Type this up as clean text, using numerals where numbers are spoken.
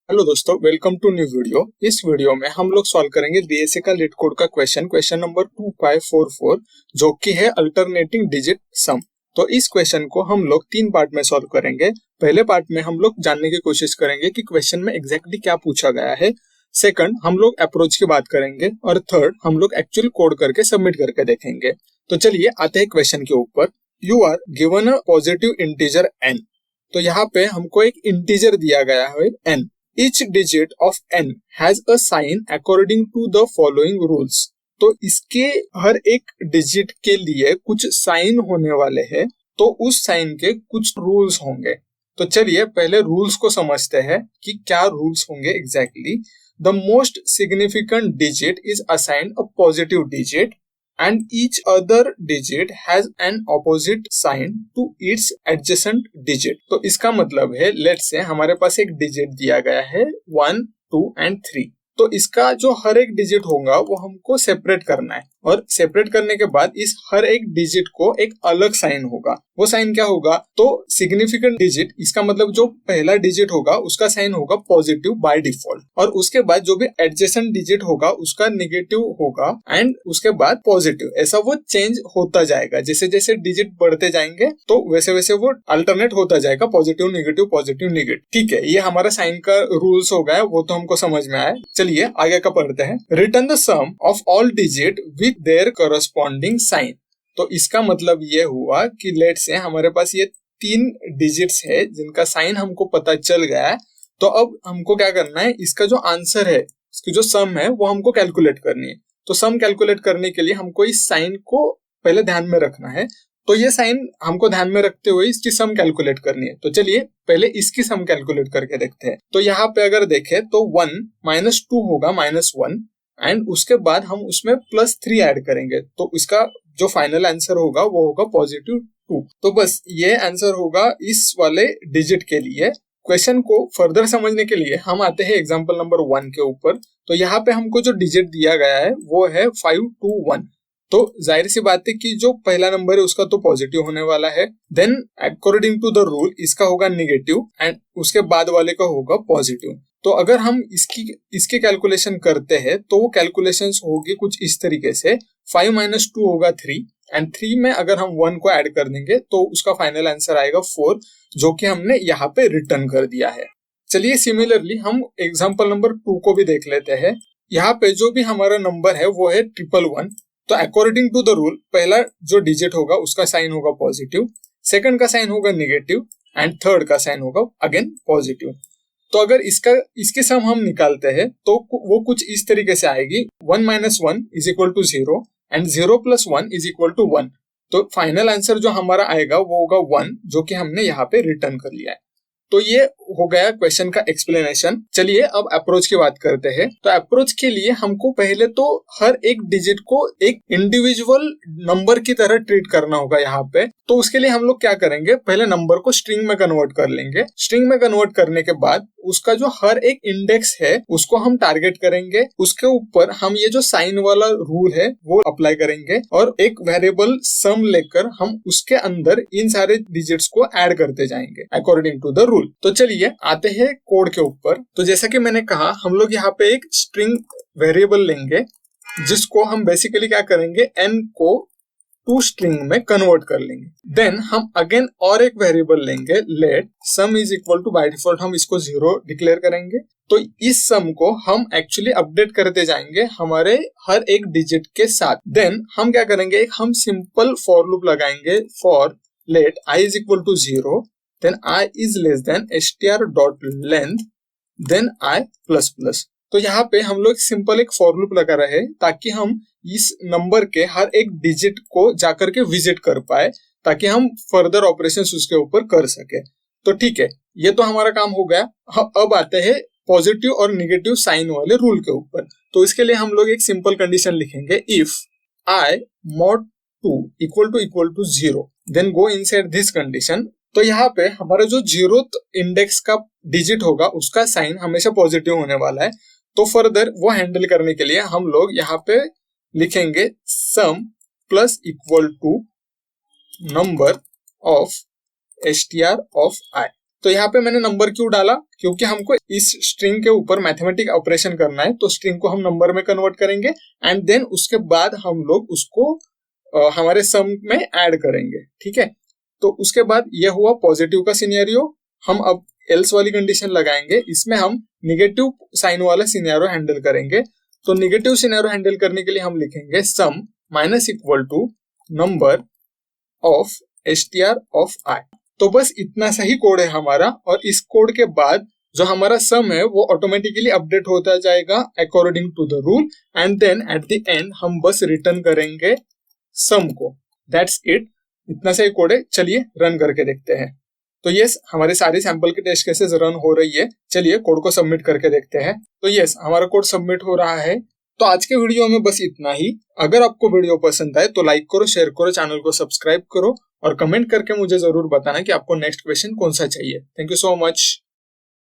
Hello दोस्तों, welcome to new video. इस video में हम लोग सॉल्व करेंगे बीएसए का लीट कोड का क्वेश्चन नंबर 2544, जो कि है अल्टरनेटिंग डिजिट सम। तो इस क्वेश्चन को हम लोग 3 पार्ट में सॉल्व करेंगे। पहले पार्ट में हम लोग जानने की कोशिश करेंगे कि क्वेश्चन में एग्जैक्टली क्या पूछा गया है। सेकंड, हम लोग अप्रोच की बात करेंगे और थर्ड, हम लोग एक्चुअल कोड करके सबमिट करके देखेंगे। तो चलिए आते हैं क्वेश्चन के ऊपर। You are given a positive integer n। तो यहाँ पे हमको एक इंटीजर दिया गया है n। Each digit of n has a sign according to the following rules। तो इसके हर एक डिजिट के लिए कुछ साइन होने वाले हैं, तो उस साइन के कुछ रूल्स होंगे। तो चलिए पहले रूल्स को समझते हैं कि क्या रूल्स होंगे exactly. The most significant digit is assigned a positive digit and each other digit has an opposite sign to its adjacent digit। तो इसका मतलब है, लेट्स से हमारे पास एक डिजिट दिया गया है 1, 2 and 3। तो इसका जो हर एक डिजिट होगा वो हमको सेपरेट करना है, और सेपरेट करने के बाद इस हर एक डिजिट को एक अलग साइन होगा। वो साइन क्या होगा? तो सिग्निफिकेंट डिजिट, इसका मतलब जो पहला डिजिट होगा उसका साइन होगा पॉजिटिव बाय डिफॉल्ट, और उसके बाद जो भी एडजेसेंट डिजिट होगा उसका नेगेटिव होगा, एंड उसके बाद पॉजिटिव। ऐसा वो चेंज होता जाएगा, जैसे जैसे डिजिट बढ़ते जाएंगे तो वैसे वैसे वो अल्टरनेट होता जाएगा, पॉजिटिव नेगेटिव पॉजिटिव नेगेटिव। ठीक है, ये हमारा साइन का रूल्स हो गया, वो तो हमको समझ में आया। चलिए आगे का पढ़ते हैं। Return the sum of all digit with their corresponding sign. तो इसका मतलब ये हुआ कि लेट से हमारे पास ये 3 डिजिट्स है जिनका साइन हमको पता चल गया है। तो अब हमको क्या करना है, इसका जो आंसर है, इसकी जो सम है वो हमको कैलकुलेट करनी है। तो सम कैलकुलेट करने के लिए हमको इस साइन को पहले ध्यान में रखना है। तो ये साइन हमको ध्यान में रखते हुए इसकी सम कैलकुलेट करनी है। तो चलिए पहले इसकी सम कैलकुलेट करके देखते हैं। तो यहाँ पे अगर देखें तो 1 - 2 होगा -1, एंड उसके बाद हम उसमें +3 ऐड करेंगे, तो इसका जो फाइनल आंसर होगा वो होगा +2। तो बस ये आंसर होगा इस वाले डिजिट के लिए। क्वेश्चन को फर्दर समझने के लिए हम आते हैं एग्जांपल नंबर 1 के ऊपर। तो यहाँ पे हमको जो डिजिट दिया गया है वो है 521। तो जाहिर सी बात है कि जो पहला नंबर है उसका तो पॉजिटिव होने वाला है। Then according to the rule इसका होगा नेगेटिव, एंड उसके बाद वाले का होगा पॉजिटिव। तो अगर हम इसकी कैलकुलेशन करते हैं तो वो कैलकुलेशंस होगी कुछ इस तरीके से। 5 - 2 होगा 3, एंड 3 में अगर हम 1 को ऐड कर देंगे तो उसका फाइनल आंसर आएगा 4, जो कि हमने यहाँ पे रिटर्न कर दिया है। चलिए सिमिलरली हम एग्जांपल नंबर 2 को भी देख लेते हैं। यहाँ पे जो भी हमारा नंबर है वो है 111। तो अकॉर्डिंग टू द रूल पहला जो डिजिट होगा उसका साइन होगा पॉजिटिव, सेकंड का साइन होगा नेगेटिव, एंड थर्ड का साइन होगा अगेन पॉजिटिव। तो अगर इसके सम हम निकालते हैं तो वो कुछ इस तरीके से आएगी। 1 - 1 = 0, एंड 0 + 1 = 1। तो फाइनल आंसर जो हमारा आएगा वो होगा 1, जो कि हमने यहाँ पे रिटर्न कर लिया है। तो ये हो गया क्वेश्चन का एक्सप्लेनेशन। चलिए अब अप्रोच की बात करते हैं। तो अप्रोच के लिए हमको पहले तो हर एक डिजिट को एक इंडिविजुअल नंबर की तरह ट्रीट करना होगा यहाँ पे। तो उसके लिए हम लोग क्या करेंगे, पहले नंबर को स्ट्रिंग में कन्वर्ट कर लेंगे। स्ट्रिंग में कन्वर्ट करने के बाद उसका जो हर एक इंडेक्स है उसको हम टारगेट करेंगे। उसके ऊपर हम ये जो साइन वाला रूल है वो अप्लाई करेंगे, और एक वेरिएबल सम लेकर हम उसके अंदर इन सारे डिजिट्स को ऐड करते जाएंगे अकॉर्डिंग टू द रूल। तो चलिए आते हैं कोड के ऊपर। तो जैसा कि मैंने कहा, हम लोग यहाँ पे एक स्ट्रिंग वेरिएबल लेंगे जिसको हम बेसिकली क्या करेंगे, n को टू स्ट्रिंग में कन्वर्ट कर लेंगे। देन हम अगेन और एक वेरिएबल लेंगे, लेट सम = बाय डिफॉल्ट हम इसको 0 डिक्लेयर करेंगे। तो इस सम को हम एक्चुअली अपडेट करते जाएंगे हमारे हर एक डिजिट के साथ। देन हम क्या करेंगे, हम सिंपल फॉर लूप लगाएंगे, for late i = 0, then I is less than str.length, then I ++। तो यहाँ पे हम लोग सिंपल एक फॉर लूप लगा रहे हैं ताकि हम इस नंबर के हर एक डिजिट को जाकर के विजिट कर पाए, ताकि हम फर्दर ऑपरेशंस उसके ऊपर कर सके। तो ठीक है, ये तो हमारा काम हो गया। अब आते हैं पॉजिटिव और नेगेटिव साइन वाले रूल के ऊपर। तो इसके लिए हम लोग एक सिंपल कंडीशन लिखेंगे, if I mod 2 = 0, then go inside this condition। तो यहाँ पे हमारा जो 0th इंडेक्स का डिजिट होगा उसका साइन हमेशा पॉजिटिव होने वाला है। तो फर्दर वो हैंडल करने के लिए हम लोग यहाँ पे लिखेंगे सम += number of str of I। तो यहाँ पे मैंने नंबर क्यों डाला, क्योंकि हमको इस स्ट्रिंग के ऊपर मैथमेटिक ऑपरेशन करना है, तो स्ट्रिंग को हम नंबर में कन्वर्ट करेंगे एंड देन उसके बाद हम लोग उसको हमारे सम में ऐड करेंगे, ठीक है। तो उसके बाद ये हुआ पॉजिटिव का सिनेरियो। हम अब एल्स वाली कंडीशन लगाएंगे, इसमें हम निगेटिव साइन वाला सिनेरियो हैंडल करेंगे। तो निगेटिव सिनेरियो हैंडल करने के लिए हम लिखेंगे sum minus equal to number of str of i। तो बस इतना सही कोड है हमारा, और इस कोड के बाद जो हमारा सम है वो ऑटोमेटिकली अपडेट होता जाएगा according to the rule, and then at the end हम बस रिटर्न करेंगे सम को। दैट्स इट, इतना सही कोड है। चलिए रन करके देखते हैं। तो यस, हमारे सारे सैंपल के टेस्ट केसेस रन हो रही है। चलिए कोड को सबमिट करके देखते हैं। तो यस, हमारा कोड सबमिट हो रहा है। तो आज के वीडियो में बस इतना ही। अगर आपको वीडियो पसंद आए तो लाइक करो, शेयर करो, चैनल को सब्सक्राइब करो और कमेंट करके मुझे जरूर बताना कि आपको नेक्स्ट क्वेश्चन कौन सा चाहिए। Thank you so much.